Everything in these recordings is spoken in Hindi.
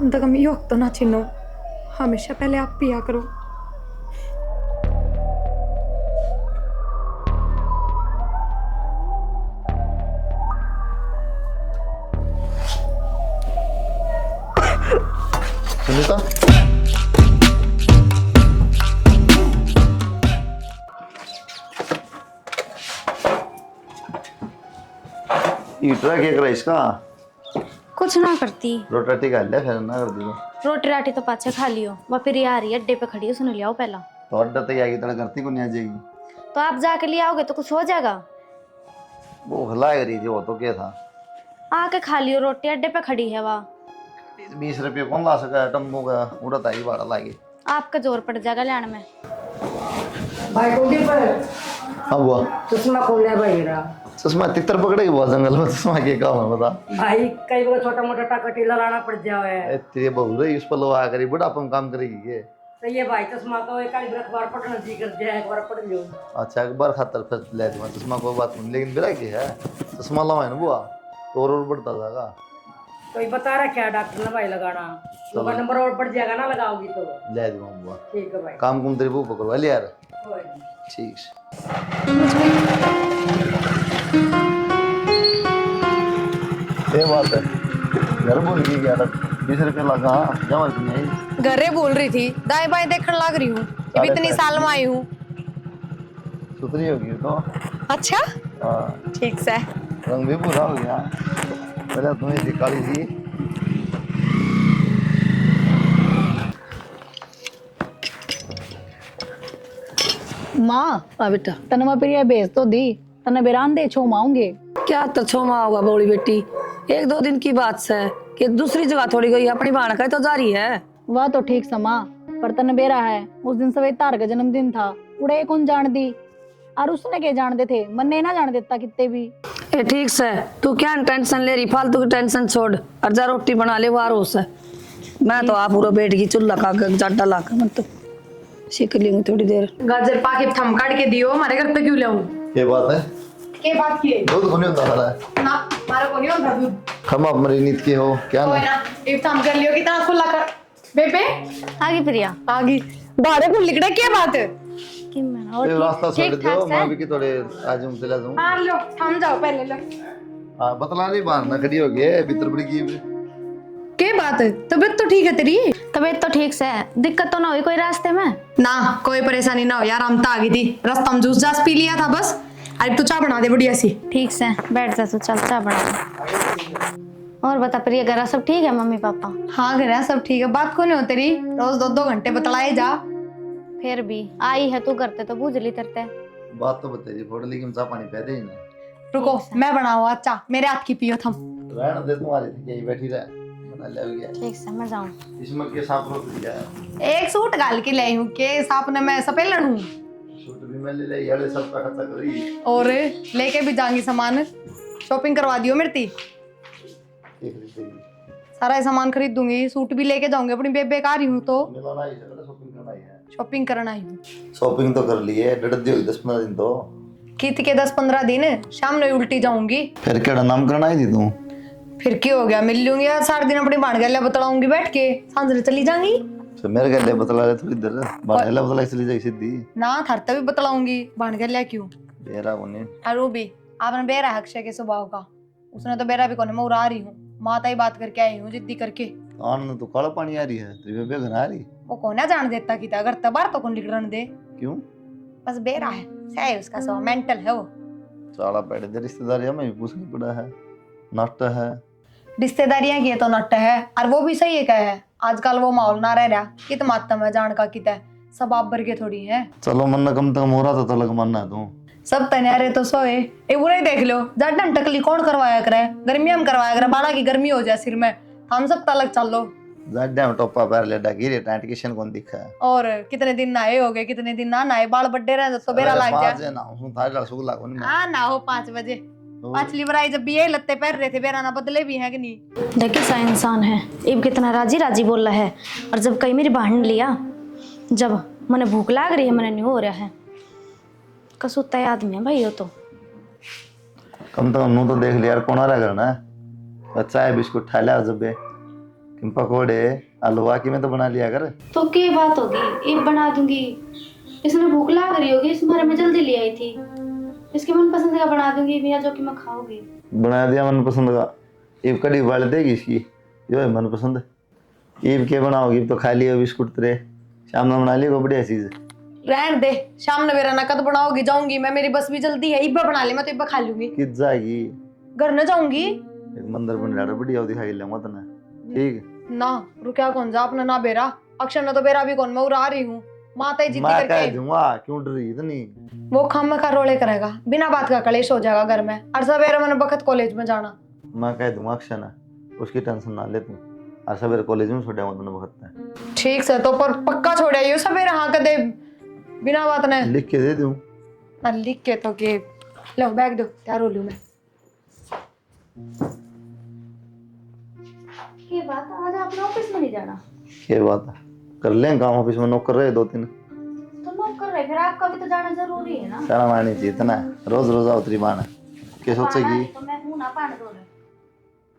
कम से कम योग तो ना छीनो, हमेशा पहले आप पिया करो। सुनीता, ये ट्रक क्या करा इसका? कुछ ना करती। रोटी खा लिया फिर ना कर दी रोटी राटी तो पाछे खा लियो, वह फिर ये आ रही है अड्डे पे खड़ी है, सुन लिया पहला। तो अड्डा तो आएगी तरह करती को नहीं आ जाएगी। तो आप जाके ले आओगे तो कुछ हो जाएगा। वो हला रही थी, वो तो क्या था? आके खा लियो रोटी, अड्डे पे खड़ी है वह। 20 रुपये कौन ला सका टम्बू का? उड़ता ही भाड़ा लागे। आपका जोर पड़ जाएगा लेने में। भाई कोटी पर हाँ बुआ, चश्मा खोल लिया भाई मेरा। चश्मा तितर पकड़ेगी बुआ जंगल में, चश्मा के काम है बता? भाई कई बार छोटा मोटा टाका टीला लाना पड़ जाए। तेरे बहू रही उस पर लोहा करी बुढ़ापा में काम करेगी ये। तो ये भाई चश्मा तो एक आध अखबार पढ़ना जी कर दिया, एक बार पढ़ लियो। अच्छा एक बार खातर फिर ले दूंगा चश्मा, कोई बात नहीं, लेकिन मेरा क्या है चश्मा लवाए ना बुआ तो और बढ़ता जाएगा। तो ये बता रहा क्या डॉक्टर ने भाई लगाना, तो नंबर और बढ़ जाएगा ना लगाओगी तो। ले दूंगा बुआ, ठीक है भाई। काम कुम तेरी बहू पकड़वा लिया यार। कोई नहीं। ठीक है। ये बात है, घर बोल के गया था 20 रुपये लगा जमा नहीं। घरे बोल रही थी, दाएं बाएं देखने लग रही हूँ, अब इतनी साल में आई हूँ। सुथरी होगी तो। अच्छा हाँ, ठीक से। रंग भी पूरा हो गया, पहले तुम्हें दिखाई थी। माँ बेटा तने मैं प्रिया भेज तो दी, तने बेरान दे छो माऊंगे। क्या तो छोमा होगा बोली बेटी, 1-2 दिन की बात है कि दूसरी जगह थोड़ी गई, अपनी बाण का तो जा रही है। वह तो ठीक समा, पर तने बेरा है उस दिन सवेरे तार का जन्मदिन था, उड़े कौन जान दी, और उसने क्या जानते थे, मन ने ना जान देता कितने भी। ए ठीक से, तू क्या टेंशन ले रही, फालतू की टेंशन छोड़ और जा रोटी बना ले वार हो से। मैं तो आप पूरा बैठ गई चूल्हा का जाटा ला कर, मैं तो सीख लूंगी थोड़ी देर। गाजर पाके थम काट के दियो, हमारे घर पे क्यों लाऊं? ये बात है, के बात की है? दूध होने होता है ना मारो को नहीं होता दूध। हम आप मेरी नीत के हो क्या कोई ना? ना, एक थम कर लियो, कितना खुला कर। बेबे आगे प्रिया आगी बाहर को लिखड़ा क्या बात है? कि मैं और ये रास्ता छोड़ ठीक दो, ठाक मैं से। भी कि थोड़े आज हम चला जाऊं। हाँ लो, थम जाओ पहले लो। हाँ बतला नहीं, बाहर ना खड़ी हो गई भीतर पड़ी की। के बात है? तबीयत तो ठीक है तेरी? तबीयत तो ठीक से है, दिक्कत तो ना हुई कोई रास्ते में? ना कोई परेशानी ना हो यार, हम तो आ गई थी, रास्ता में जूस जास पी लिया था बस। अरे तू चाय बना दे बढ़िया सी। ठीक से बैठ जा, तू चल चाय बना। और बता प्रिया, घर सब ठीक है? Mummy papa? हाँ घर है सब ठीक है, बात को नहीं हो तेरी, रोज 2-2 घंटे बतलाए जा। फिर भी आई है तू, करते तो बुझ ली तरते। बात तो बताइए फोड़, लेकिन चाह पानी पै दे ही ना। रुको मैं बनाऊँ अच्छा, मेरे हाथ की पियो थम। रहने दे, तुम्हारी थी यही बैठी रह, बना ले गया। ठीक से मैं जाऊँ। इसमें के सांप रोक दिया है। एक सूट गाल के ले हूँ के साप ने, मैं सपेलन हूँ। सूट भी मैं ले ले, यार सब का खर्चा करी। और लेके भी जाऊंगी सामान, शॉपिंग करवा दियो मेरी ती। एक रुपए की सारा सामान खरीद दूंगी, सूट भी लेके जाऊंगी, अपनी बेबे का आ रही हूँ तो मिलाना ही चला, शॉपिंग करना ही है। शॉपिंग करना ही हूँ। शॉपिंग तो कर ली है, डर दी हुई 10-15 दिन तो। कित के 10-15 दिन, शाम में उल्टी जाऊंगी। फिर केड़ा नाम करना ही थी तू? फिर क्या हो गया, मिल लूंगी यार, सारे दिन अपनी बाण गैला बतलाऊंगी बैठ के, सांझ चली जाऊंगी। तो मेरे गले बतला रहे थोड़ी देर, बाहर बतला इसलिए जाई सीधी ना थरता भी बतलाऊंगी, बाण गैला क्यों? बेरा कोनी। और वो भी आपने बेरा है अक्षय के स्वभाव का, उसने तो बेरा भी कोने, मैं उड़ा रही हूँ, माता ही बात करके आई हूँ जिद्दी करके। आन तो काला पानी आ रही है, तेरी बेबे घर आ रही। वो कोने जान देता कि अगर तबार तो कौन निकलने दे। क्यों? बस बेरा है, सही उसका स्वभाव, मेंटल है वो। साला बैठे दे रिश्तेदारी हमें भी पूछनी पड़ा है, नट है। रिश्तेदारियां की तो नट है, और वो भी सही है क्या है, आजकल वो माहौल ना रह रहा, कित मातम है जान का कित है, सब आप भर के थोड़ी है। चलो मन कम तक हो रहा था तो लग मानना है तू। सब तैयारे तो सोए, ये बुरे देख लो, जाटन टकली कौन करवाया करे, गर्मियों में करवाया करे, बाला की गर्मी हो जाए सिर में, हम सब तलक चल लो। जाड्डा में टोपा पैर ले डागी रे, टाइट किशन कौन दिखा है। और कितने दिन नहाए हो गए, कितने दिन ना नहाए, बाल बड्डे रहे तो बेरा लग जाए। ना हूं थारे ला सुगला कोनी। हाँ ना हो 5 बजे, पांचली बराई जब भी ये लत्ते पहन रहे थे, बेरा ना बदले भी हैं कि नहीं। देखिए सा इंसान है, इब कितना राजी राजी बोल रहा है, और जब कहीं मेरी बहन लिया, जब मैंने भूख लाग रही है, मैंने नहीं हो रहा है, कसूता आदमी है भाई वो तो। कम तो नू तो देख लिया यार, कौन आ रहा करना है, बच्चा है बिस्कुट खा लिया जब इन पकोड़े हलवा की में तो बना लिया कर। तो क्या बात होगी, एक बना दूंगी। इसमें भूख लग रही होगी, इस बारे में जल्दी ले आई थी। इसके मन पसंद का बना दूंगी भैया, जो कि मैं खाऊंगी। बना दिया मन पसंद का। ईब कड़ी उबाल देगी इसकी, जो है मन पसंद। ईब के बनाओगी तो खा लियो बिस्कुट तेरे, शाम में बना लियो बढ़िया चीज। रहन दे, शाम ने मेरा नकद बनाओगी, जाऊंगी मैं, मेरी बस भी जल्दी है। इब्बा बना ले, मैं तो इब्बा खा लूंगी। कित जाएगी? घर न जाऊंगी एक मंदिर बन रहा बढ़िया दिखा के लूंगा तने, ठीक? ना। रुकिया कौन जा अपना ना बेरा, अक्षर ने तो बेरा भी कौन, मैं उड़ा रही हूँ। माता जी मैं कह करके दूंगा, क्यों डर रही इतनी? वो खम का रोले करेगा, बिना बात का कलेश हो जाएगा घर में। और सवेरे मैंने बखत कॉलेज में जाना। मैं कह दूंगा अक्षय ने, उसकी टेंशन ना ले तू। और सवेरे कॉलेज में छोड़े तूने वक्त ठीक से तो पर पक्का छोड़े यो सवेरे, हाँ कदे बिना बात ने लिख के दे दूं। ना लिख के तो के लो बैग दो, तैयार हो लूं मैं। ये बात, आज आपने ऑफिस में नहीं जाना? क्या बात है, कर लें काम ऑफिस में, नौकर रहे 2-3। तो नौकर कर रहे, फिर आपका भी तो जाना जरूरी है ना। शर्म आनी चाहिए इतना, रोज रोज आओ तेरी माँ ने, क्या सोचेगी? तो मैं हूं ना पान दो रहे।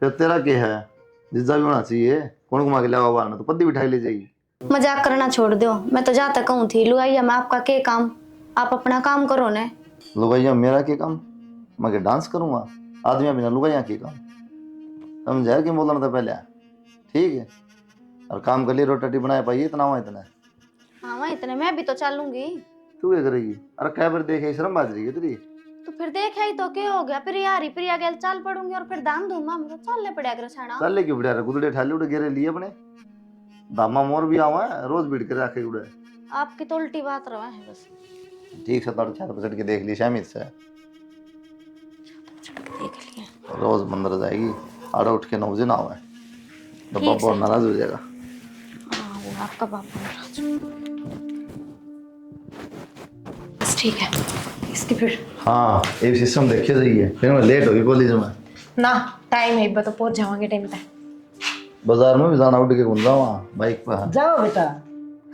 फिर तेरा क्या है, जिज्जा भी होना चाहिए। कौन घुमा के लावा बाहर तो पद्दी बिठाई ले जाएगी। मजाक करना छोड़ दो, मैं तो जाता कहूँ थी लुगाइया में आपका क्या काम, आप अपना काम करो ने। लुगाइया मेरा क्या काम? मैं क्या डांस करूंगा? आदमी बिना लुगाइया की काम? समझा कि बोलना था पहले, ठीक है? और काम कर लिए, रोटी बनाए पाइए, इतना हुआ इतना। हाँ वहाँ इतने मैं भी तो चलूंगी। तू क्या करेगी? अरे क्या बार देखे शर्म बात रही है तेरी। तो फिर देखे ही तो क्या हो गया, फिर यारी प्रिया गेल चाल पड़ूंगी और फिर दाम दूंगा, मुझे चलने पड़ेगा रछाना। चल लेके बढ़िया रे, गुदड़े ठाले उड़े घेरे लिए अपने। दामा मोर भी आवा है, रोज बीट कर रखे उड़े। आपकी तो उल्टी बात रहा है बस। ठीक है, तड़ 4 के देख ली शामित से, देख लिया। रोज मंदिर जाएगी, आड़े उठ के 9 बजे ना आवे तो ठीक पापा है। नाराज हो जाएगा। हाँ वो आपका बाप नाराज। बस ठीक है, इसकी फिर हाँ ये सिस्टम देखे जाइए, फिर मैं लेट होगी कॉलेज में ना। टाइम है इब्बा तो पहुंच जावांगे टाइम पे। बाजार में भी जाना, उठ के घूम जाऊँ बाइक पर। जाओ बेटा।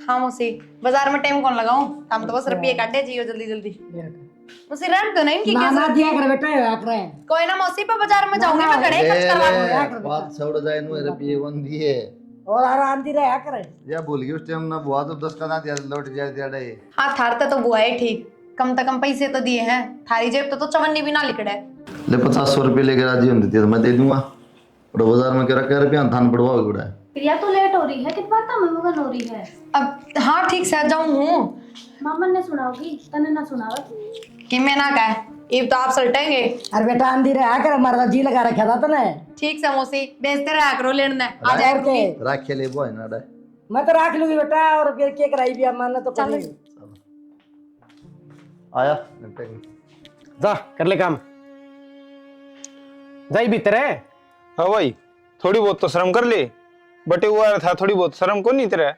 हाँ मौसी, बाजार में टाइम कौन लगाऊं, हम तो बस रुपये काटे जियो जल्दी जल्दी। मौसी रैंट तो नहीं इनकी नाना कैसे? दिया कर बेटा, या करे कोई ना मौसी, पर बाजार में जाऊंगी मैं, घरे खर्च करवा लूंगी। बात छोड़ जाए नु रुपये वन दिए और आराम दी रहा करे। या भूल गई उस टाइम ना, बुआ तो 10 का ना दिया, लौट जाए दिया। हाँ थारते तो बुआ है ठीक, कम से कम पैसे तो दिए हैं, थारी जेब तो चवन्नी भी ना लिखड़ा है। ले 500 रुपये लेके राजी होती थी तो मैं दे दूंगा। और बाजार में क्या रुपया थान पड़वाओगे गुड़ा? प्रिया तो लेट हो रही है, कितनी बात में मगन हो रही है। अब हाँ ठीक से जाऊं हूँ मामन ने सुनाओगी, तने ना सुनावा कि मैं ना कहे, ये तो आप सलटेंगे। अरे बेटा आंधी रहा कर, हमारा जी लगा रखा था तने। ठीक से मौसी, बेचते रहा करो, लेने आ जाए और के राखे ले बुआ ना डे। मैं तो रख लूंगी बेटा, और फिर क्या कराई भी मानना तो चल। करेंगे। आया निपटेंगे। जा कर ले काम, जाई भीतर है। हाँ भाई, थोड़ी बहुत तो शर्म कर ले, बटे हुआ था, थोड़ी बहुत शर्म को नहीं तेरा?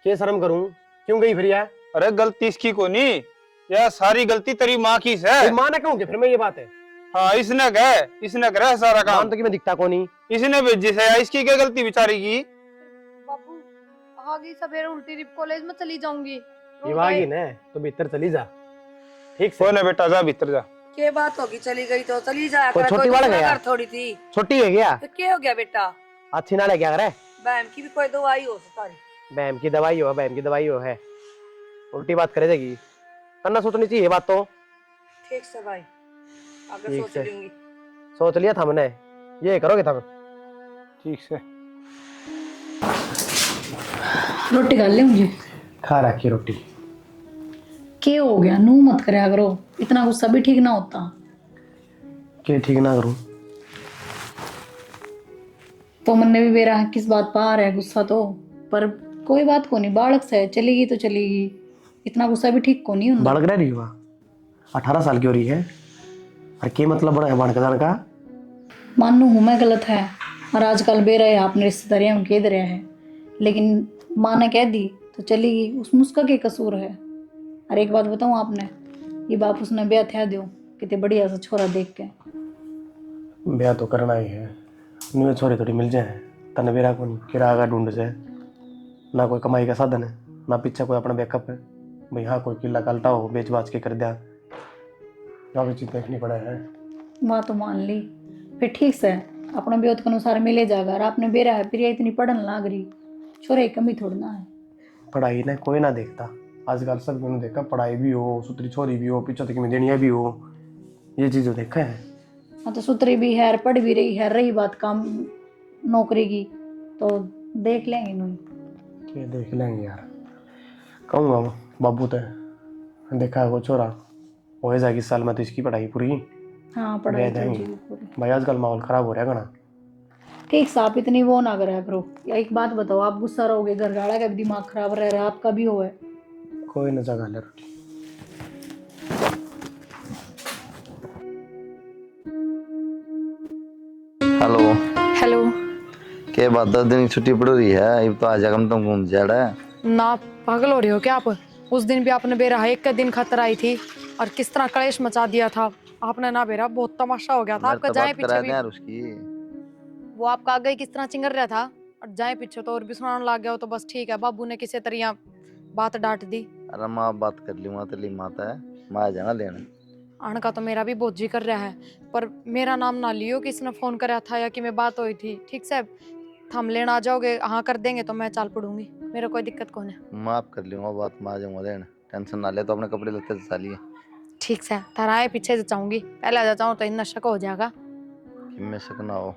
क्या शर्म करूं, क्यों गई फिर यार? अरे गलती इसकी को नहीं, यार सारी गलती तेरी माँ की है। माँ ने कहूँ फिर मैं, ये बात है। हाँ इसने कहे, इसने करे सारा काम, काम तो कि मैं दिखता को नहीं। इसने भेजी से, इसकी क्या गलती बेचारी की? बाबू आगे सवेरे उल्टी कॉलेज में चली जाऊंगी। ये वागी ने तो भीतर चली जा, ठीक से। कौन है बेटा, जा भीतर जा। क्या बात होगी, चली गई तो चली जाया कोई कर, छोटी वाला गया? थोड़ी थी छुट्टी है क्या? तो क्या हो गया बेटा? अच्छी ना लगे अगर है, बहन की भी कोई दवाई हो सारी। बैम की दवाई हो, बैम की दवाई हो है, उल्टी बात करे जाएगी, करना सोचनी चाहिए बात तो। ठीक से भाई, आगे ठीक सोच से। लूंगी। सोच लिया था मैंने, ये करोगे तब। ठीक से। रोटी खा ले मुझे। खा रखी रोटी। क्या हो गया, नू मत करया करो, इतना गुस्सा भी ठीक ना होता। क्या ठीक ना करूं? तो मन ने भी मेरा किस बात पर आ रहा है गुस्सा तो, पर कोई बात को नहीं, बालक से चलेगी तो चलेगी, इतना गुस्सा भी ठीक को नहीं होता। बालक रही हुआ 18 साल की हो रही है, और क्या मतलब बड़ा है बाणकदान का? मानू हूँ मैं गलत है, और आजकल बेरा है आपने रिश्तेदारियों में कह रहा है, लेकिन माँ ने कह दी तो चलेगी, उसमें उसका क्या कसूर है। और एक बात बताऊँ आपने, ये बाप उसने ब्याह था दो कितने बढ़िया सा छोरा देख के। ब्याह तो करना ही है, नुए छोरे थोड़ी मिल जाए, तने बेरा को नहीं किराया ढूंढ जाए, ना कोई कमाई का साधन है, ना पीछे कोई अपना बैकअप है। भाई हाँ कोई किला कालटा हो, बेच बाच के कर दिया, यहाँ चीज देखनी पड़े है। माँ तो मान ली, फिर ठीक से अपने ब्योत के अनुसार मिले जाएगा। और आपने बेरा है प्रिया इतनी पढ़न लाग रही, छोरे की कमी थोड़ी ना है। पढ़ाई ने कोई ना देखता, आजकल सब ने देखा पढ़ाई भी हो, सुतरी छोरी भी हो, पीछे तक में देनिया भी हो, ये चीज़ देखा है। हाँ तो सुतरी भी है, पढ़ भी रही है, रही बात काम नौकरी की तो देख लेंगे इन्होंने। ये देख लेंगे यार, कहूँगा बाबू तो देखा है वो छोरा हो जाएगी साल में तो इसकी पढ़ाई पूरी। हाँ पढ़ाई दे तो देंगे। जी पूरी। भाई आजकल माहौल खराब हो रहा है घना। ठीक साहब इतनी वो ना करा करो। या एक बात बताओ, आप गुस्सा रहोगे, घर गाड़ा का भी दिमाग खराब रह रहा है, आपका भी हो है। कोई ना जगह ले रोटी। हेलो। हेलो। के बात 10 दिन की छुट्टी पड़ रही है, अब तो आ जाएगा, तुम घूम जाड़ा है। ना पागल हो रहे हो क्या आप? उस दिन भी आपने बेरा एक का दिन खतर आई थी और किस तरह कलेश मचा दिया था आपने ना बेरा, बहुत तमाशा हो गया था आपका। जाए पीछे भी यार उसकी वो आपका आगे किस तरह चिंगर रहा था और जाए पीछे तो और भी सुनाने लग गया हो, तो बस ठीक है। बाबू ने किसी तरह बात डांट दी। अरे माँ बात कर ली, वहाँ तो ली माता है, माँ आ जाना लेने। आने का तो मेरा भी बहुत जी कर रहा है, पर मेरा नाम ना लियो कि इसने फोन कराया था या कि मैं बात हुई थी। ठीक से हम लेना आ जाओगे, हाँ कर देंगे तो मैं चाल पड़ूंगी, मेरा कोई दिक्कत कौन है। माफ कर लूंगा बात, माँ आ जाऊंगा लेने, टेंशन ना ले। तो अपने कपड़े लत्ते से साली है। ठीक से थराए पीछे से चाहूंगी, पहले आ जाऊँ तो इतना शक हो जाएगा। कि मैं शक ना हो।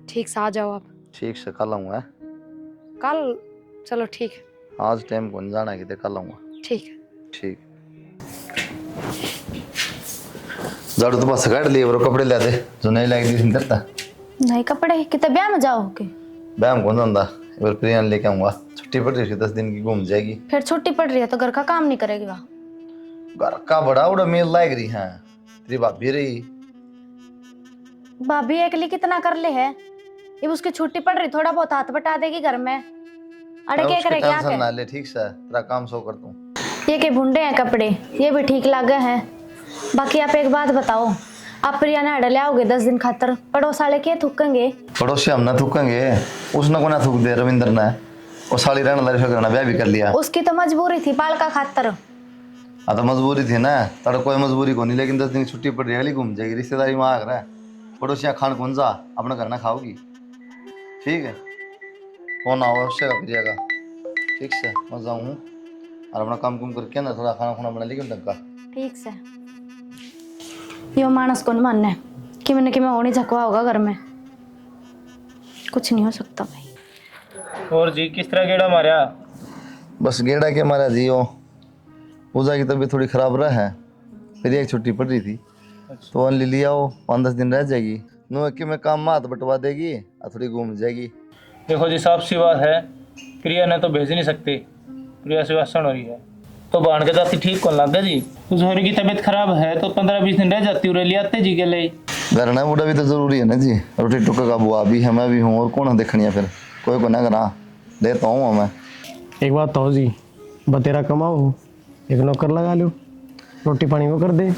ठीक से आ जाओ आप। ठीक से कल आऊंगा। कल? चलो ठीक है। आज टाइम कौन जाना है, कल आऊंगा। ठीक है। ठीक। झाड़ू तो बस काट लिए, और कपड़े ले दे जो नहीं लायक दिन करता। नहीं कपड़े कितने ब्याह में जाओगे? बैम कौन जाता, एक बार प्रिया लेके आऊंगा, छुट्टी पड़ रही है 10 दिन की, घूम जाएगी। फिर छुट्टी पड़ रही है तो घर का काम नहीं करेगी वहाँ? घर का बड़ा बड़ा मेल लायक रही है, तेरी भाभी रही। भाभी अकेली कितना कर ले है, ये उसकी छुट्टी पड़ रही, थोड़ा बहुत हाथ बटा देगी घर में। अरे क्या उसकी करे क्या टेंशन ना ले, ठीक से तेरा काम सो कर तू। ये के भुंडे हैं कपड़े, ये भी ठीक लगे हैं। बाकी आप एक बात बताओ, आप प्रिया ने हड़े ले आओगे 10 दिन खातर, पड़ोस वाले क्या थूकेंगे? पड़ोसी हम ना थूकेंगे, उसने को ना थूक दे, रविंद्र ने वो साली रहने लड़ी फिर ब्याह भी कर लिया। उसकी तो मजबूरी थी बाल का खातर। हाँ तो मजबूरी थी ना, तेरा कोई मजबूरी को नहीं, लेकिन 10 दिन की छुट्टी पड़ रही है, घूम जाएगी, रिश्तेदारी में आ रहा है, पड़ोसियाँ खान कौन जा, अपना घर ना खाओगी। ठीक है, फोन आओ उससे प्रिया का, ठीक से मैं जाऊँ और अपना काम कुम करके ना थोड़ा खाना खुना बना लेगी ढंग का। ठीक से यो मानस को नहीं मानना है कि मैंने कि मैं और नहीं झकवा होगा घर में, कुछ नहीं हो सकता भाई। और जी किस तरह गेड़ा मारा? बस गेड़ा के मारा जी, वो पूजा की तबीयत थोड़ी खराब रहा है, फिर एक छुट्टी पड़ रही थी तो वन ले लिया, वो 5-10 दिन रह जाएगी, नो कि मैं काम में हाथ बटवा देगी और थोड़ी घूम जाएगी। देखो जी साफ सी बात है, प्रिया ने तो भेज नहीं सकती, प्रिया से वासन हो रही है तो बाण के जाती ठीक कौन लग गया जी। उस होरी की तबीयत खराब है तो 15-20 दिन रह जाती उरे ले आते जी के लिए। घर ना बूढ़ा भी तो जरूरी है ना जी, रोटी टुक्का का बुआ भी है, मैं भी हूँ, और कौन देखनी है, फिर कोई को ना करा देता हूँ मैं। एक बात तो जी, बतेरा कमाओ, एक नौकर लगा लो, रोटी पानी वो कर दे।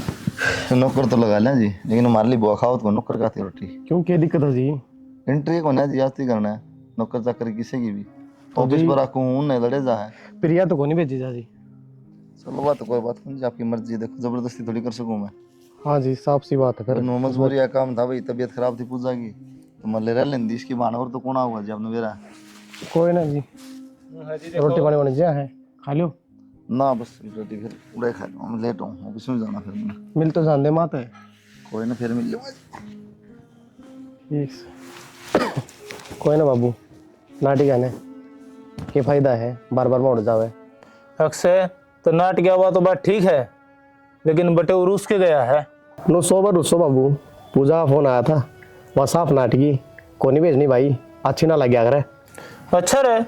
तो नौकर तो लगा लें जी, लेकिन हमारे लिए बुआ खाओ तो नौकर खाती रोटी। क्यों क्या दिक्कत है जी? एंट्री को ना जी आस्ती करना है, नौकर चाकर किसी की भी ऑफिस पर आकू हूँ नहीं लड़े जा है। प्रिया तो को नहीं भेजी जा जी। चलो बात तो कोई बात नहीं जी, आपकी मर्जी, देखो जबरदस्ती थोड़ी कर सकूँ मैं। हाँ जी साफ सी बात है। फिर मजबूरी का काम था भाई, तबीयत खराब थी पूजा की तो मल्ले रह लेंदी, इसकी बहाना और तो कौन हुआ जी आपने मेरा। कोई ना जी, रोटी पानी बन जाए है, खा लो ना, बस रोटी फिर उड़े खा लूँ, मैं लेट हूँ, ऑफिस में जाना फिर मैं। मिल तो जान दे माता है। कोई ना फिर मिल लूँगा। कोई ना बाबू, नाटी गाने के फायदा है, बार बार मोड़ जावे। अक्सर तो नाट गया हुआ तो बात ठीक है, लेकिन बटे वो रूस के गया है। नो 100 बार रुसो बाबू, पूजा का फोन आया था, वहाँ साफ नाटकी को नहीं भेजनी भाई, अच्छी ना लग गया करे। अच्छा रे,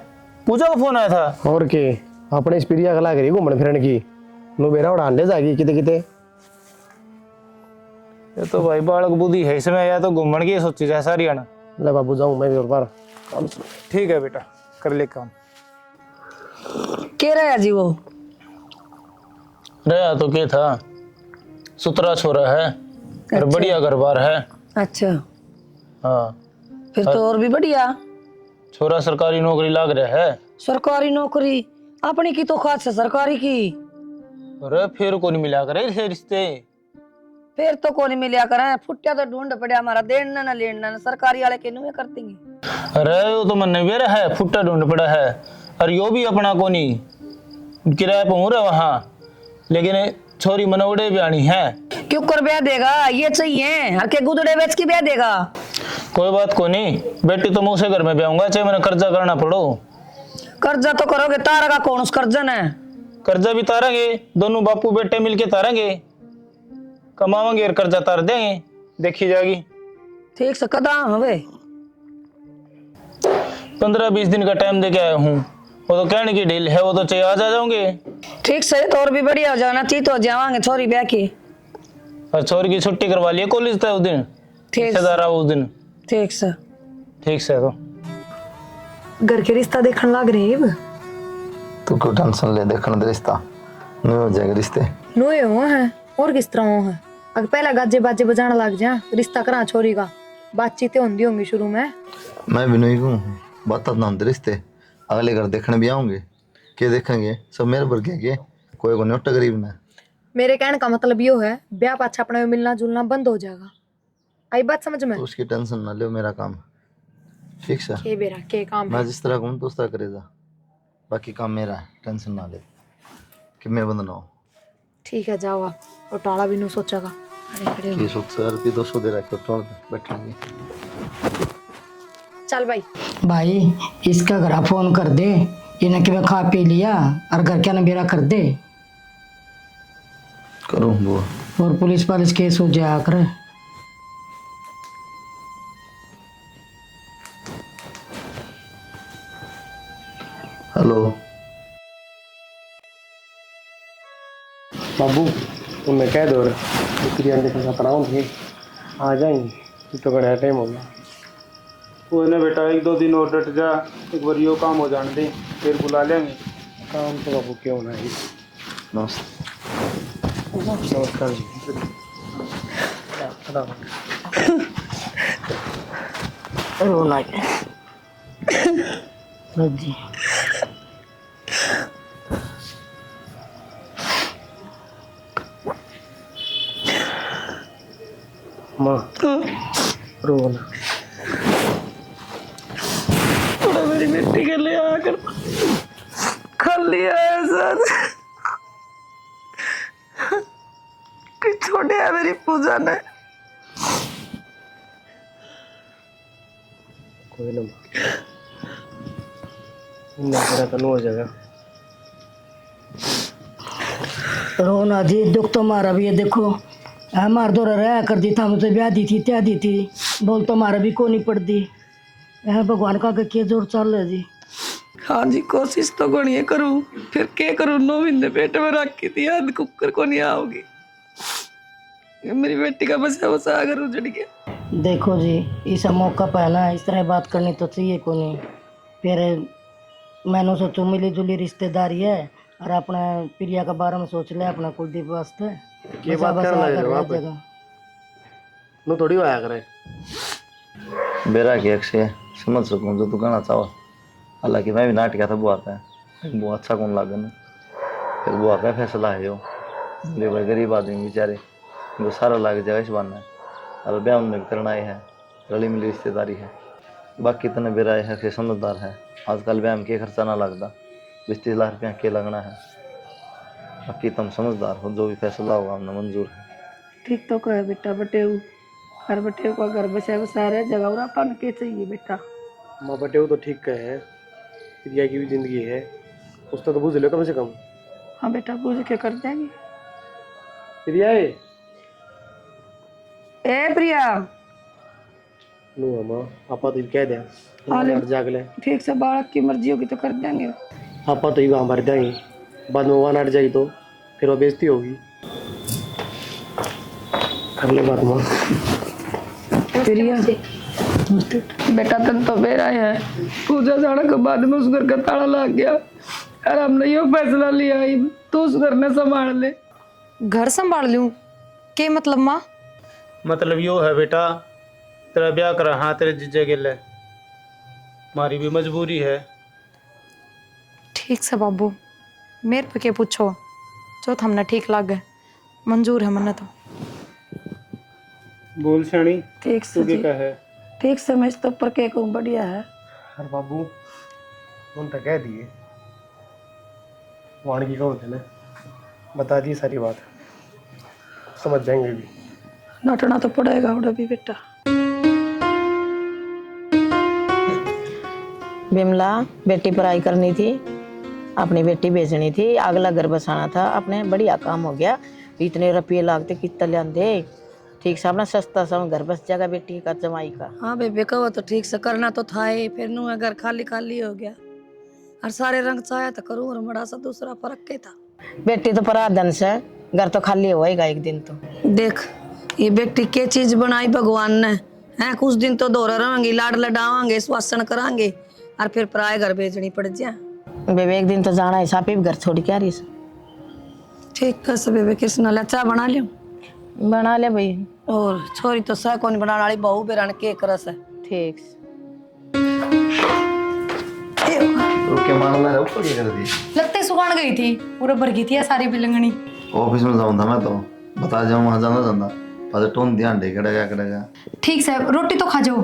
पूजा का फोन आया था? और के अपने इस प्रिया गला करी घूमने फिरने की, नो बेरा उड़ान ले जाएगी किते किते। ये तो भाई बालक बुद्धि है इसमें, या तो घूमन की सोची जाए सारी आना। ले बाबू जाऊँ मैं भी और बार। ठीक है बेटा, कर ले काम। के रहा जी वो? रहा तो क्या था, सुतरा छोरा है और बढ़िया घर बार है। अच्छा, हाँ फिर तो और भी बढ़िया। छोरा सरकारी नौकरी लाग रहा है। सरकारी नौकरी अपनी की तो खास है सरकारी की। अरे फिर को नहीं मिला करे ऐसे रिश्ते, फिर तो कोनी मिलिया करे फुटिया तो ढूंढ पड़िया हमारा देना ना लेना ना सरकारी वाले के नुए कर देंगे। अरे वो तो मन वेरा है, फुट्टा ढूंढ पड़ा है। और यो भी अपना कोनी किराए पर रहा वहाँ, लेकिन छोरी मनोड़े ब्याणी है। क्यों कर ब्याह देगा, ये चाहिए हर के गुदड़े बेच के ब्याह देगा। कोई बात को नहीं, बेटी तो मुँह से घर में ब्याऊंगा, चाहे मैंने कर्जा करना पड़ो। कर्जा तो करोगे, तारा का कौन उस कर्जन है। कर्जा भी तारेंगे, दोनों बापू बेटे मिलके तारेंगे, कमावेंगे और कर्जा तार देंगे, देखी जाएगी। ठीक से कदम हवे 15-20 दिन का टाइम दे के आया हूँ, वो तो कहने की ढील है, वो तो चाहिए आज आ जाओगे। ठीक से तो और भी बढ़िया हो जाना थी तो जावांगे छोरी ब्याह की। और छोरी की छुट्टी करवा लिए कॉलेज था उस दिन, ठीक रिश्तेदार आओ उस दिन। ठीक से तो घर के रिश्ता देखने लग रहे हैं अब। तू क्यों टेंशन ले, देखने दे रिश्ता नहीं हो जाएगा रिश्ते। नोए हुआ है और किस तरह हुआ है। अगर पहला गाजे बाजे बजाना लग जा, रिश्ता करा छोरी का, बातचीतें होंगी होंगी शुरू में। मैं भी नहीं हूँ, बात ना होते रिश्ते, अगले घर देखने भी आऊंगे, क्या देखेंगे सब मेरे पर के कोई को नहीं गरीब ना। मेरे कहने का मतलब यो है, ब्याह पाछा अपने में मिलना जुलना बंद हो जाएगा। आई बात समझ में? तो उसकी टेंशन ना लो, मेरा काम ठीक है। के बेरा के काम मैं है। जिस तरह कहूँ तो उस तरह करेगा, बाकी काम मेरा है, टेंशन ना ले कि मैं बंद ना हो। ठीक है जाओ आप, और टाला भी नहीं सोचेगा। खड़े खड़े हो। ये 200 दे रखे छोड़ दे, बैठेंगे। चल भाई। भाई इसका घरा फोन कर दे, इन्हें कि मैं खा पी लिया और घर क्या नबेरा कर दे, करूँ वो और पुलिस पालिस केस हो जाया कर। हेलो बाबू उन्हें कह दो क्रिया देखने का पड़ाऊँ थे, आ जाएंगे तो बड़ा टाइम हो गया। वो ना बेटा 1-2 दिन और डट जा, एक बार यो काम हो जाने दे, फिर बुला लेंगे। काम तो बाबू क्यों ना है। नमस्कार जी। रोना जी माँ रोना थोड़ा मेरी बेटी के लिए आकर कर लिया है सर। कुछ छोड़े है मेरी पूजा ने। कोई ना मेरा तो हो जाएगा। रोना जी, दुख तो मारा भी है, देखो हमार दो रहा कर दी था, मुझे ब्याह दी थी त्या दी थी, बोल तो मारा भी को नहीं पड़ दी। भगवान का के जोर चल है जी। हाँ जी कोशिश तो कोनी करूँ, फिर क्या करूँ, 9 महीने पेट में रखी थी, याद कुकर को नहीं आओगी। मेरी बेटी का बसा बसा अगर उजड़ गया। देखो जी इस मौका पर ना इस तरह बात करनी तो चाहिए को नहीं, फिर मैंने सोचो मिली जुली रिश्तेदारी है और अपना प्रिया का बारे में सोच ले, अपना कुलदीप वास्ते ये बात करने लगे हो आप, नो थोड़ी आया करे। बेरा की अक्षय समझ सकूँ जो तू कहना चाहो, हालांकि मैं भी नाट गया था बुआ का, बुआ अच्छा कौन लागे ना, फिर बुआ का फैसला है यो बोले भाई गरीब आदमी बेचारे उनको सारा लाग जाएगा इस बार, और ब्याह उनमें भी करना ही है, रली मिली रिश्तेदारी है। बाकी तो बेरा है कि समझदार है, आजकल ब्याह में के खर्चा ना लगता, 20-30 लाख रुपया के लगना है। बाकी तुम समझदार हो, जो भी फैसला होगा हमने मंजूर है। ठीक तो कहे बेटा, बटेऊ हर बटेऊ का घर बसा बसा रहे जगह और अपन के चाहिए बेटा। माँ बटेऊ तो ठीक है, प्रिया की भी जिंदगी है, उसका तो बुझ लो कम से कम। हाँ बेटा पूछ के कर देंगे। प्रिया है ए प्रिया नो माँ आपा तो कह दे हाले जाग ले, ठीक से बालक की मर्जी होगी तो कर देंगे। आपा तो वहाँ भर देंगे, बाद में वहाँ नट जाएगी तो फिर वो बेइज्जती होगी। कर ले बात माँ। प्रिया बेटा तन तो मेरा है, पूजा जाने के बाद में उस घर का ताला लग गया और हमने यो फैसला लिया ही तो उस घर ने संभाल ले। घर संभाल लूं के मतलब माँ? मतलब यो है बेटा, तेरा ब्याह करा हाँ तेरे जीजे के लिए, हमारी भी मजबूरी है। ठीक से बाबू, मेरे पे के पूछो, जो हमने ठीक लगे मंजूर है मन्ने तो। बोल शानी ठीक से तू जी, क्या है? ठीक से मैं तो पर के कहूँ बढ़िया है। अरे बाबू उन तो कह दिए वाण की कौन थे ना, बता दिए सारी बात, समझ जाएंगे भी। नटना तो पड़ेगा उड़ा भी बेटा। बिमला बेटी पढ़ाई करनी थी, अपनी बेटी बेचनी थी, अगला घर बसाना था अपने, बढ़िया काम हो गया। इतने रुपये लागते कितना लियांदे, ठीक से अपना सस्ता सा घर बस जाएगा बेटी का जमाई का। हाँ बेबे कहो तो ठीक से करना तो था ही, फिर नू अगर खाली खाली हो गया और सारे रंग चाहे तो करूँ और बड़ा सा दूसरा फर्क के था। बेटी तो पराधन से, घर तो खाली होएगा एक दिन तो। देख ये बेटी के चीज बनाई भगवान ने है, कुछ दिन तो दौरा रहेंगे, लाड लडावांगे, स्वासन करांगे और फिर पराए घर भेजनी पड़ जाए। बेबे एक दिन तो जाना है, सापी भी घर छोड़ के आ रही है। ठीक है बेबे, कृष्ण लच्चा बना लियो, बना ले भाई। और छोरी तो सह कौन बनाने वाली, बहू बेरान के करस है। ठीक रुके मारना है ऊपर क्या कर दी? लगते सुखान गई थी, पूरा भर गई थी सारी बिलंगनी। ऑफिस में जाऊँ था मैं तो, बता जाऊँ वहाँ जाना जाना पर टोन ध्यान दे करेगा। ठीक साहब, रोटी तो खा जाओ।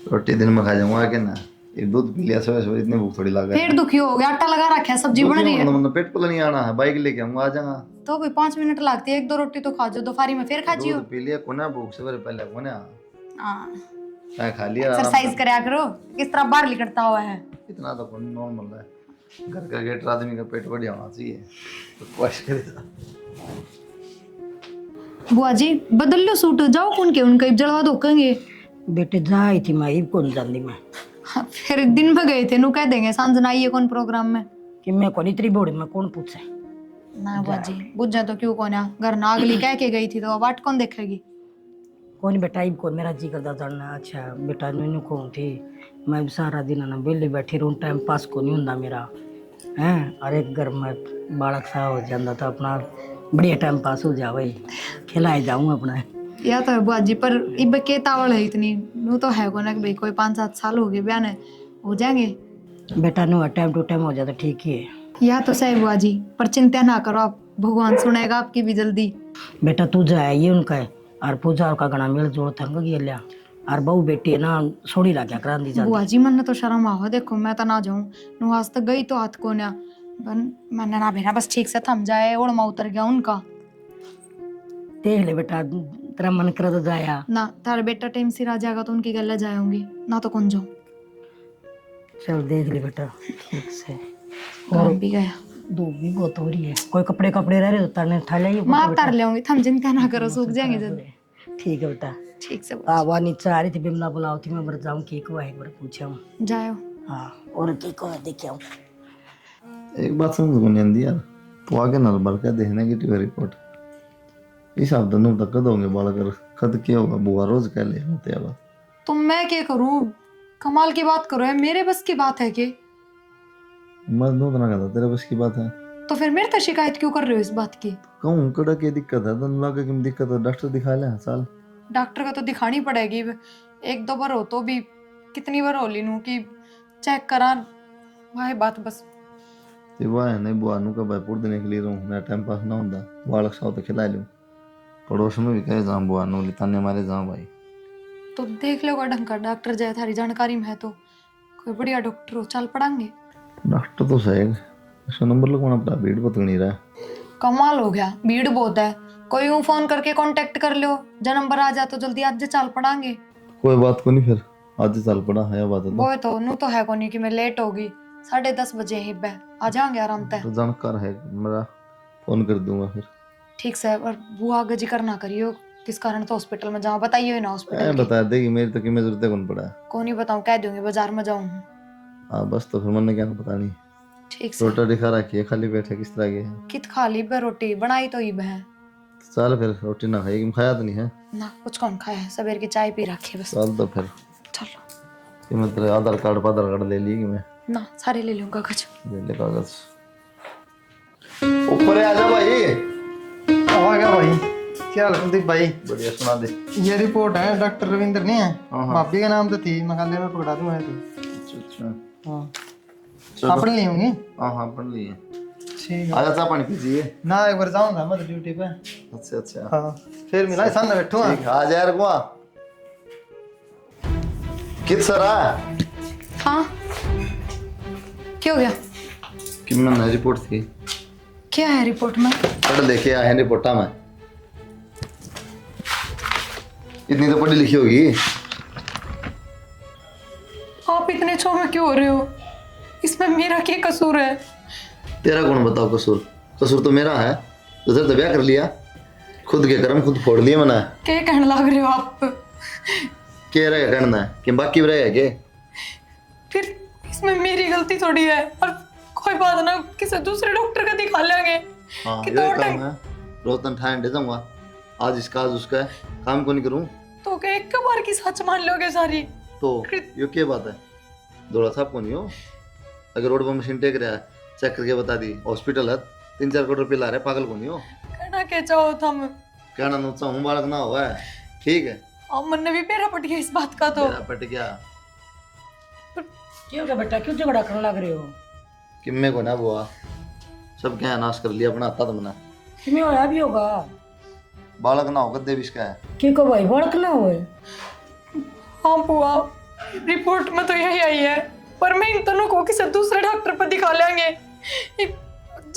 रोटी दिन में खा जाऊँगा कि ना, एक दूध पी लिया सुबह सुबह, इतनी भूख थोड़ी लगा। पेट दुखी हो गया, आटा लगा रखा है, सब्जी बन रही है। मतलब पेट पुल नहीं आना है, बाइक लेके आऊँगा, आ जाऊँगा। तो भाई 5 मिनट लगती है, 1-2 रोटी तो खा जाओ, दोपहरी में फिर खा जियो। दूध पी लिया कोना, भूख से पहले कोना हाँ, मैं खा लिया। एक्सरसाइज करया करो, किस तरह बाहर निकलता हुआ है। इतना तो नॉर्मल है, घर का गेट आदमी का पेट बढ़िया होना चाहिए तो कोशिश करेगा। बुआ जी बदल लो सूट, जाओ कौन के उनका जलवा धोकेंगे। बेटे जाई थी मैं कौन जानी मैं हाँ, फिर दिन में गए थे, नु कह देंगे सांझ ना आइए कौन प्रोग्राम में कि मैं कौन इतनी बड़ी मैं कौन पूछे ना। बुआ जी बुझा तो क्यों कौन है, घर ना अगली कह के गई थी तो अब बाट कौन देखेगी। कौन बेटा इब कौन मेरा जी करता जानना। अच्छा बेटा मैनू कौन थी, मैं सारा दिन ना बेली बैठी रहूँ, टाइम पास को नहीं होता मेरा हैं। और एक घर में बालक सा हो जाता था, अपना बढ़िया टाइम पास हो जाए, खिलाए जाऊँ अपना। या तो है बुआ जी, पर इब के तावल है इतनी, नु तो है को ना कि भाई कोई 5-7 साल हो गए ब्याह ने, हो जाएंगे। बेटा नो टाइम टू टाइम हो जाता ठीक ही है। या तो सही बुआ जी, पर चिंता ना करो आप, भगवान सुनेगा आपकी भी जल्दी। बेटा तू जाए ये उनका और पूजा का गणा मेल जोड़ थंग गया और बहू बेटी है ना सोड़ी ला क्या करा दी जाती। बुआ जी मन तो शर्म आओ, देखो मैं तो ना जाऊं, नु आज तक गई तो हाथ को ना मैंने ना भेना, बस ठीक से थम जाए, ओढ़मा उतर गया उनका। देख ले बेटा तेरा मन करे तो जाया ना, तारा बेटा टाइम से आ जाएगा तो उनकी गले जाऊंगी ना, तो कौन जाऊं। चल देख ले बेटा ठीक से। काम भी गया, धूप भी बहुत हो रही है, कोई कपड़े कपड़े रह रहे तो तरने उठा ले। माँ तार ले आऊंगी, थम चिंता ना करो, सूख जाएंगे जल्दी। ठीक है बेटा। ठीक से वो नीचे आ रही थी, बिमला बुलाओ थी, मैं बर जाऊँ की को एक बार पूछा हूँ। जाओ। हाँ और की को देखे आऊँ। एक बात समझ में नहीं आती यार, तो आगे नलबर का देखने की टीवी रिपोर्ट इस आप दोनों तक दोगे बाल कर खत क्या होगा, बुआ रोज कह ले होते अब। तो मैं क्या करूं, कमाल की बात करो, है मेरे बस की बात है कि मैं नो तना कहता तेरे बस की बात है, तो फिर मेरे तक शिकायत क्यों कर रहे हो इस बात की। कहूँ कड़ा क्या दिक्कत है, तन लगा कि दिक्कत है, डॉक्टर दिखा ले साल। डॉक्टर का तो दिखानी पड़ेगी, 1-2 बार हो तो भी कितनी बार हो ली नू कि चेक करा, वही बात बस। ते वाह है नहीं बुआ नु का भाई पूरे दिन के लिए रहूं, मेरा टाइम पास ना होता, बालक साव तो खिला लूं, पड़ोस में भी कहे जाऊं बुआ नु लिताने हमारे जाऊं भाई। तो देख लो ढंग का डॉक्टर जाए, थारी जानकारी में है तो कोई बढ़िया डॉक्टर हो, चल पड़ांगे। डॉक्टर तो सही, इसका नंबर लगवाना पड़ा, भीड़ पता नहीं रहा। कमाल हो गया, भीड़ बहुत है, कोई यूं फोन करके कांटेक्ट कर लो, जो नंबर आ जा तो जल्दी आज चल पड़ांगे। कोई बात को नहीं, फिर आज चल पड़ा है बात है वो तो नू तो है को नहीं कि मैं लेट होगी, 10:30 बजे ही बे आ जाएंगे आराम से। तो जानकार है मेरा, फोन कर दूंगा फिर। ठीक से, और बुआ गजी करना करियो, किस कारण तो हॉस्पिटल में जाऊँ बताइए ना, हॉस्पिटल बता देगी, मेरी तो किमें जरूरत है कौन पड़ा है, को नहीं बताऊँ, कह दूंगी बाजार में जाऊँ। हाँ बस, तो फिर मैंने क्या पता नहीं। ठीक से, रोटा दिखा रखी है, खाली बैठे किस तरह के है, कित खा ली बे रोटी, बनाई तो ही बहन चल फिर रोटी ना खाएगी, खाया तो नहीं है ना, कुछ कौन खाया है, सवेर की चाय पी रखी है बस। चल तो फिर चलो, कि मैं तेरे आधार कार्ड ले ली कि मैं ना सारे ले लूंगा कागज। ले ले कागज, ऊपर आ जा भाई। आ गया भाई, क्या हाल कुलदीप भाई? बढ़िया, सुना दे। ये रिपोर्ट है, डॉक्टर रविंद्र नहीं है, हाँ, हाँ। भाभी का नाम तो थी, मैं खाली में पकड़ा दूंगा तो। अच्छा अच्छा, हाँ चलो। अपने लिए होंगे। हाँ हाँ पढ़ लिए। ठीक है। आजा चाय पानी पीजिए। ना एक बार जाऊंगा मैं तो ड्यूटी पे। अच्छा अच्छा हाँ फिर मिला सामने बैठो। ठीक है, आ जा यार गुआ कित सरा हाँ क्या हो गया? कि मैंने रिपोर्ट थी क्या है रिपोर्ट में? पढ़ लेके आया है रिपोर्टा में। इतनी तो पढ़ी लिखी होगी। आप इतने छो में क्यों हो रहे हो? इसमें मेरा क्या कसूर है? तेरा कौन बताओ कसूर? कसूर तो मेरा है। तो तो ब्याह कर लिया, खुद के कर्म खुद फोड़ लिए मैंने। क्या कहने लग रहे हो आप? क्या रहेगा कहना है कि बाकी रहेगा के? फिर इसमें मेरी गलती थोड़ी है। और कोई बात ना, किसी दूसरे डॉक्टर का दिखा लेंगे। हाँ कि ये दो काम टाइम है। रोज तनख्वाह दे दूंगा, आज इसका आज उसका है, काम को नहीं करूँ तो क्या एक बार की सच मान लोगे सारी? तो ये क्या बात है? दौड़ा साहब को नहीं हो? अगर रोड पर मशीन टेक रहा है, चेक करके बता दी। हॉस्पिटल है, 3-4 करोड़ रुपये ला रहे, पागल को नहीं हो? कहना क्या चाहो तुम? कहना ना चाहूँ बालक ना हुआ है, ठीक है। और मन ने भी पेरा पट गया इस बात का तो। मेरा पट गया क्यों क्या बेटा, क्यों झगड़ा करने लग रहे हो? किम्मे को ना बुआ, सब क्या नाश कर लिया अपना हाथा तुमने। तुम्हें होया भी होगा बालक ना होगा देविश का है कि को भाई बड़क ना होए। हाँ बुआ, रिपोर्ट में तो यही आई है, पर मैं इन दोनों को किसी दूसरे डॉक्टर पर दिखा लेंगे।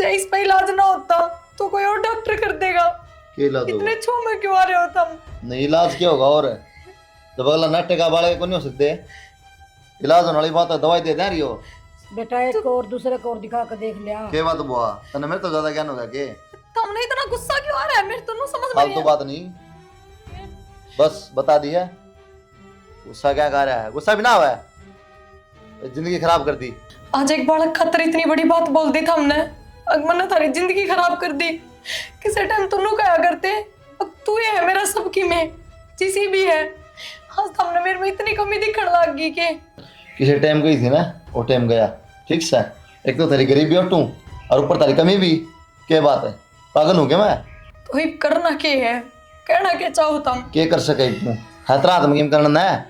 इस पे इलाज ना होता तो कोई और डॉक्टर कर देगा। क्या इलाज होगा? इतने छो में क्यों आ रहे हो तुम? नहीं इलाज क्या होगा? और जब अगला नाट्य का बालक को नहीं हो सकते, इलाज होने वाली बात है, दवाई दे दे रही हो। बेटा एक को और दूसरे को और दिखा कर देख लिया। क्या बात बुआ, तने मेरे तो ज्यादा ज्ञान होगा के? तुमने इतना गुस्सा क्यों आ रहा है? मेरे तो नहीं समझ में फालतू नहीं बात नहीं, बस बता दी है। गुस्सा क्या कर रहा है? गुस्सा भी ना हुआ है, जिंदगी खराब कर दी। आज एक बालक खातर इतनी बड़ी बात बोल दी था हमने, अगमन ने थारी जिंदगी खराब कर दी। किसी टाइम तुम लोग क्या करते, अब तू ही है मेरा सबकी में, जिसी भी है। आज हमने मेरे में इतनी कमी दिखने लग गई के किसी टाइम गई थी ना, वो टाइम गया, ठीक से। एक तो तेरी गरीबी और तू, और ऊपर तेरी कमी भी। क्या बात है, पागल हूँ क्या मैं? तो ही करना के है, कहना के चाहो तुम? क्या कर सके तू? हतरा तुम गेम करना है,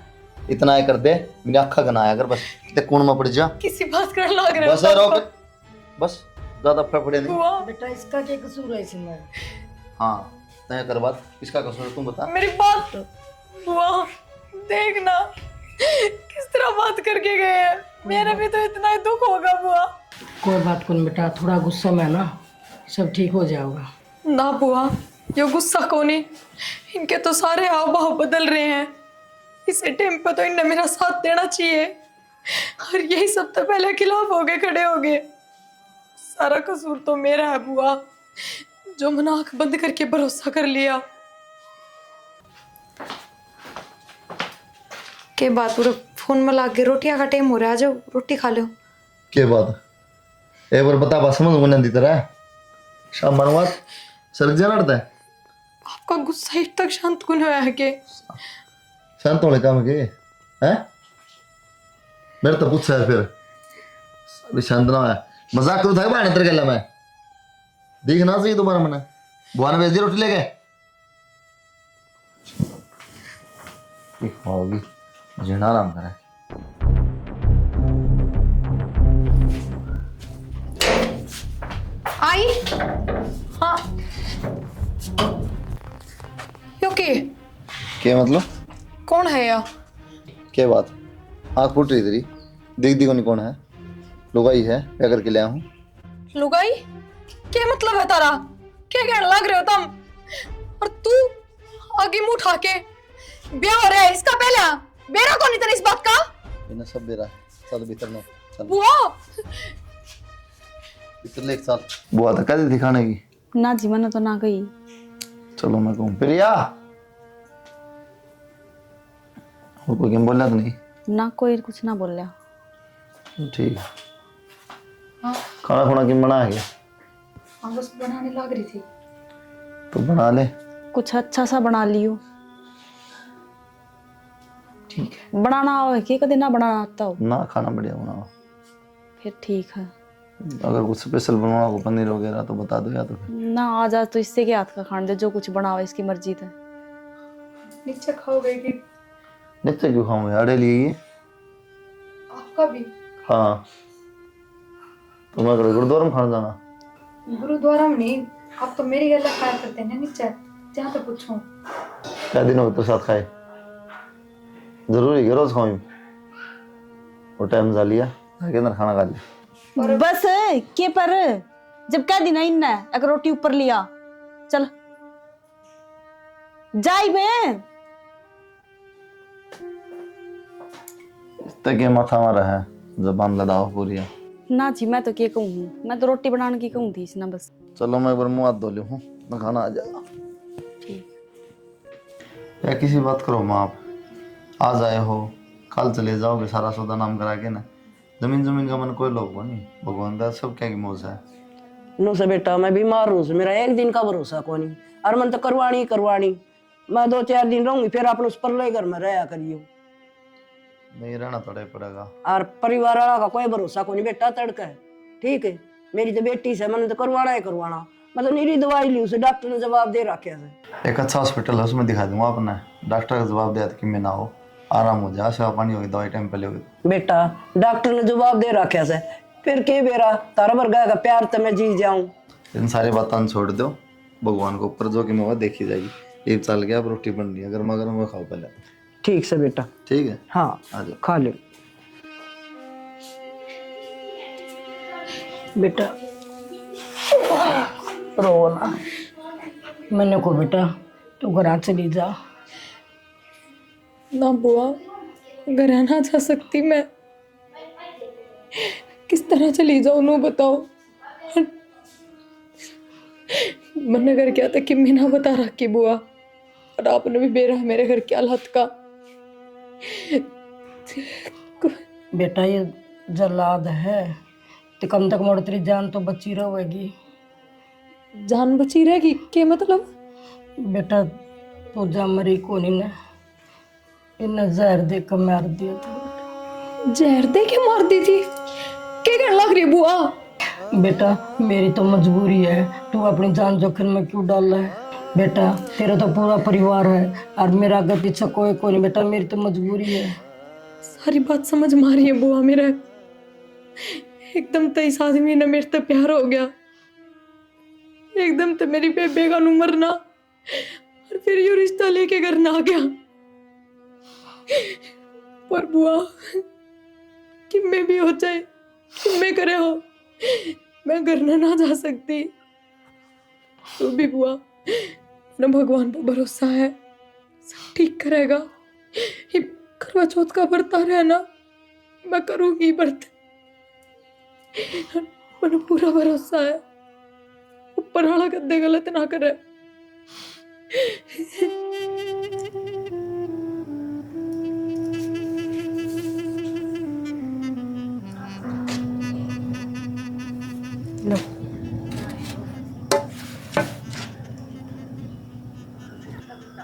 इतना ही कर दे, मेरी अखा गनाया अगर बस ते कूण में पड़ जा। किसी बात करने लग रहे हो बस है रोक, बस ज्यादा फड़फड़े नहीं। बुआ, बेटा इसका क्या कसूर है इसमें? हाँ तय कर बात, किसका कसूर है तुम बता। मेरी बात बुआ देखना किस तरह बात करके गए हैं। मेरा भी तो इतना ही दुख होगा बुआ। कोई बात नहीं बेटा, थोड़ा गुस्सा में ना सब ठीक हो जाएगा। ना बुआ, ये गुस्सा को नहीं, इनके तो सारे हाव भाव बदल रहे हैं। इस टाइम पे तो इनने मेरा साथ देना चाहिए, और यही सब तो पहले खिलाफ हो गए, खड़े हो गए। सारा कसूर तो मेरा है बुआ, जो मैंने आंख बंद करके भरोसा कर लिया। के बात पूरा फोन में लाग के रोटियां का टाइम हो रहा है, जो रोटी खा लो। क्या बात है? एक बार बता, बात समझ में नहीं तरह शाम मनवात सर जाना है। आपका गुस्सा इस तक शांत क्यों हुआ है के? शांत होने काम के हैं? मेरे तो पूछा है फिर अभी शांत ना है। मजाक करो था बाहर अंदर गया मैं, देखना चाहिए तुम्हारा मना। बुआ ने भेज दी रोटी लेके, होगी मुझे ना आराम करा। आई हाँ योके क्या मतलब? कौन है या? क्या बात, आँख फूट रही तेरी, देख दी कौन है? लुगाई है, क्या करके ले हूँ? लुगाई? क्या मतलब है तारा? क्या कहने लग रहे हो तुम? और तू आगे मुंह उठा के ब्याह हो रहा है इसका पहला बेरा कौन इतना इस बात का? इन्हें सब दे रहा है, चल भीतर में चल। बुआ भीतर ले एक साल। बुआ तो कह दी थी खाने की। ना जी मैंने तो ना गई। चलो मैं कहूँ प्रिया, वो कोई क्या बोला तो नहीं? ना कोई कुछ ना बोल रहा। ठीक है। खाना खुना क्यों बना है? हाँ बस बनाने लग रही थी। तो बना ले। कुछ अच्छा सा बना लियो। ठीक है। बनाना हो कि कभी ना बनाना आता हो? ना खाना बढ़िया बनाओ। फिर ठीक है। अगर कुछ स्पेशल बनवाना हो, पनीर वगैरह तो बता दो, या तो फिर ना आज आज तो इससे के हाथ का खान दे, जो कुछ बनाओ इसकी मर्जी है। नीचे खाओगे कि? नीचे क्यों खाऊंगे, अड़े लिए आपका भी? हाँ तो मैं गुरुद्वारा में खाना जाना। गुरुद्वारा में नहीं, आप तो मेरी गला खाया करते हैं नीचे, जहाँ तो पूछूं। क्या दिन हो गए प्रसाद खाए? जरूरी है रोज खाऊं? वो टाइम जा लिया, आगे अंदर खाना खा लिया। बस के पर जब क्या दिन इन अगर रोटी ऊपर लिया चल जाई बे तक ये माथा मारा है, जबान लड़ाओ पूरी है। ना जी मैं तो क्या कहूँ, मैं तो रोटी बनाने की कहूँ थी ना बस। चलो मैं एक बार मुँह हाथ धो लूँ, मैं खाना आ जाएगा। ठीक। या किसी बात करो माँ, आप आज आए हो कल चले जाओगे, सारा सौदा नाम करा के ना। जमीन का मन कोई लोग नहीं, भगवान का सब क्या की मौज है। नो से बेटा मैं बीमार हूँ, मेरा एक दिन का भरोसा को नहीं, और मन तो करवानी मैं 2-4 दिन रहूंगी, फिर अपन उस पर ले घर में रहा करियो। नहीं रहना थोड़ा पड़ेगा, और परिवार वाला का कोई भरोसा को नहीं बेटा, तड़का है। ठीक है, मेरी तो बेटी से मैंने तो करवाना, मैं तो निरी दवाई ली, उसे डॉक्टर ने जवाब दे रखे से। एक अच्छा हॉस्पिटल है उसमें दिखा दूंगा अपने, डॉक्टर का जवाब दिया कि मैं ना हो, आराम हो जा, सेवा पानी होगी, दवाई टाइम पे लेगी। बेटा डॉक्टर ने जवाब दे रखे से, फिर के बेरा तारा वर्गा का प्यार तो मैं जी जाऊं। इन सारी बातें छोड़ दो, भगवान को ऊपर जो कि मैं देखी जाएगी। ये चल गया, अब रोटी बन रही है, गर्मा गर्म वो खाओ पहले। ठीक से बेटा। ठीक है, हाँ आ जाओ खा लो बेटा, रो ना। मैंने को बेटा तू घर चली जा। ना बुआ, घर ना जा सकती मैं, किस तरह चली जाऊं नो बताओ। मैंने घर क्या था कि मैं ना बता रहा कि बुआ, और आपने भी बेरा मेरे घर के हालत का। बेटा ये जल्लाद है, तो कम तक मोड़ तेरी जान तो बची रहेगी। जान बची रहेगी क्या मतलब? बेटा तो जा मरी को नहीं ना, इन्हें जहर दे कर मार दिया था। जहर दे के मार दी थी? क्या कर लग रही बुआ? बेटा मेरी तो मजबूरी है, तू अपनी जान जोखिम में क्यों डाल रहा है? बेटा तेरा तो पूरा परिवार है और मेरा आगे पीछे कोई नहीं। बेटा मेरी तो मजबूरी है। सारी बात समझ में आ रही है बुआ मेरा, एकदम तो इस आदमी ने मेरे से प्यार हो गया, एकदम तो मेरी बेबे का मरना, और फिर ये रिश्ता लेके घर ना आ गया। पर बुआ कि मैं भी हो जाए, कि मैं करे हो, मैं घर ना जा सकती। तो भी बुआ ना भगवान पर भरोसा है, सब ठीक करेगा। ये करवा चौथ का व्रत आ रहा है ना, मैं करूंगी व्रत, मैंने पूरा भरोसा है, ऊपर वाला कदे गलत ना करे। लो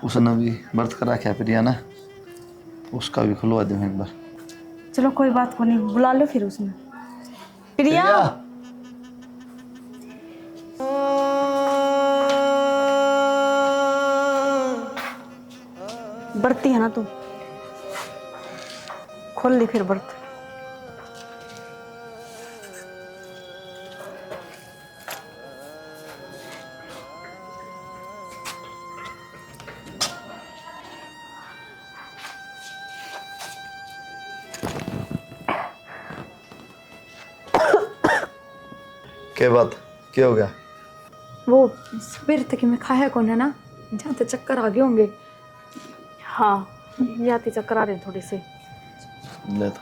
उसने भी व्रत करा क्या प्रिया ना, उसका भी खुलवा दूं एक बार। चलो कोई बात को नहीं, बुला लो फिर उसने। प्रिया बरती है ना तू, खोल ली फिर बर्त। क्या बात, क्या हो गया? वो सवेर तक मैं खाया कौन है ना, जहाँ तक चक्कर आ गए होंगे। हाँ याती चक्कर आ रहे थोड़े से। ले तो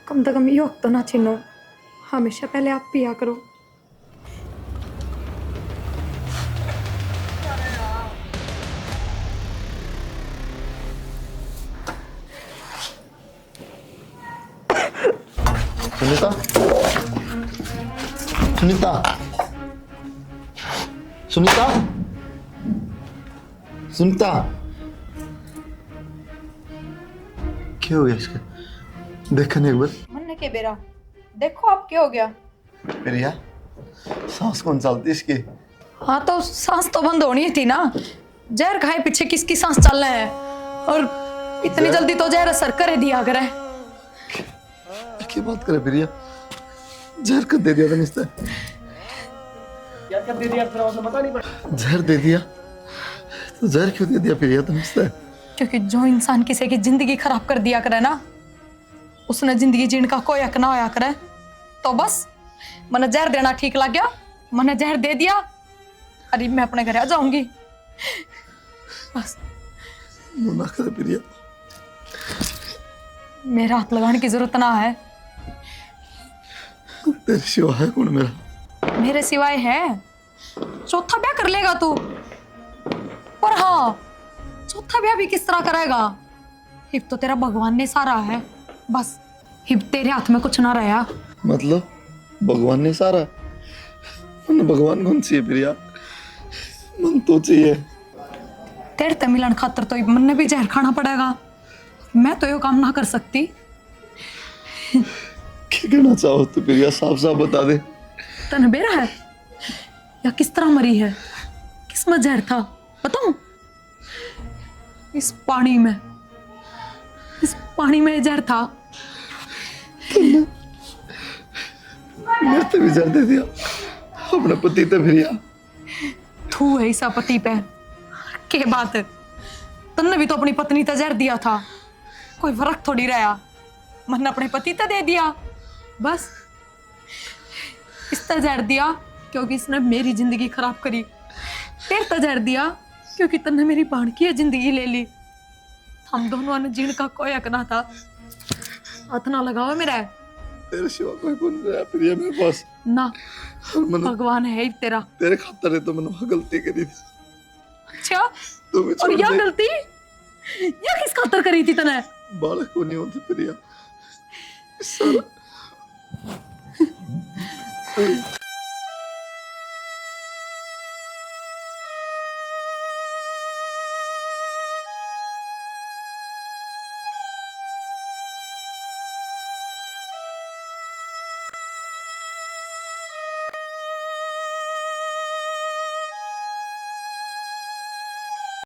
कम से कम ये तो ना छीनो, हमेशा पहले आप पिया करो। सुनीता, सुनीता, सुनीता, सुनीता, क्या हो गया इसका? देखने एक बार। मन के बेरा देखो आप क्या हो गया। प्रिया सांस कौन चलती इसकी? हाँ तो सांस तो बंद होनी थी ना, जहर खाए पीछे किसकी सांस चल रहा है, और इतनी जल्दी तो जहर असर करे दिया करे। क्या बात करे प्रिया? जहर कर दे दिया था मिस्टर, क्या कर दे दिया फिर आपने बता नहीं पड़ा। जहर दे दिया तो जहर क्यों दे दिया फिर ये तो मिस्टर? क्योंकि जो इंसान किसी की जिंदगी खराब कर दिया करे ना, उसने जिंदगी जीने का कोई हक ना होया करे। तो बस मैंने जहर देना ठीक लग गया, मैंने जहर दे दिया। अरे मैं अपने घर आ जाऊंगी बस। ना कर प्रिया, मेरा हाथ लगाने की जरूरत ना है। तेरे सिवा है कौन मेरा? मेरे सिवाय है। चौथा ब्याह कर लेगा तू, पर हाँ चौथा ब्याह भी किस तरह करेगा? हिब तो तेरा भगवान ने सारा है, बस हिब तेरे हाथ में कुछ ना रहा। मतलब भगवान ने सारा? मन भगवान कौन सी है प्रिया? मन तो चाहिए। तेरे ते मिलन खातर तो मन ने भी जहर खाना पड़ेगा। मैं तो ये काम ना कर सकती। क्या कहना चाहो तो प्रिया, साफ साफ बता दे। तने बेरा है या किस तरह मरी है? किसमें जहर था बताऊं? इस पानी में जहर था। मैं तो भी जहर दे दिया अपने पति ते प्रिया। तू है ऐसा पति पे के बात? तन्ने भी तो अपनी पत्नी ते जहर दिया था, कोई फर्क थोड़ी रहा। मैंने अपने पति ते दे दिया, बस इस ते जहर दिया क्योंकि इसने मेरी जिंदगी खराब करी। तेरे ते जहर दिया क्योंकि तन्ने मेरी बहन की जिंदगी ले ली। हम दोनों ने जीने का कोई हक ना था। हाथ ना लगाओ मेरा। तेरे सिवा कोई कौन रहा प्रिया मेरे पास? ना मैंने भगवान है ही तेरा। तेरे खातर है तो मैंने गलती करी थी। अच्छा, तू भी और छोड़ यह दे। गलती यह किस खातर करी थी तने? बालक को नहीं होती प्रिया सारा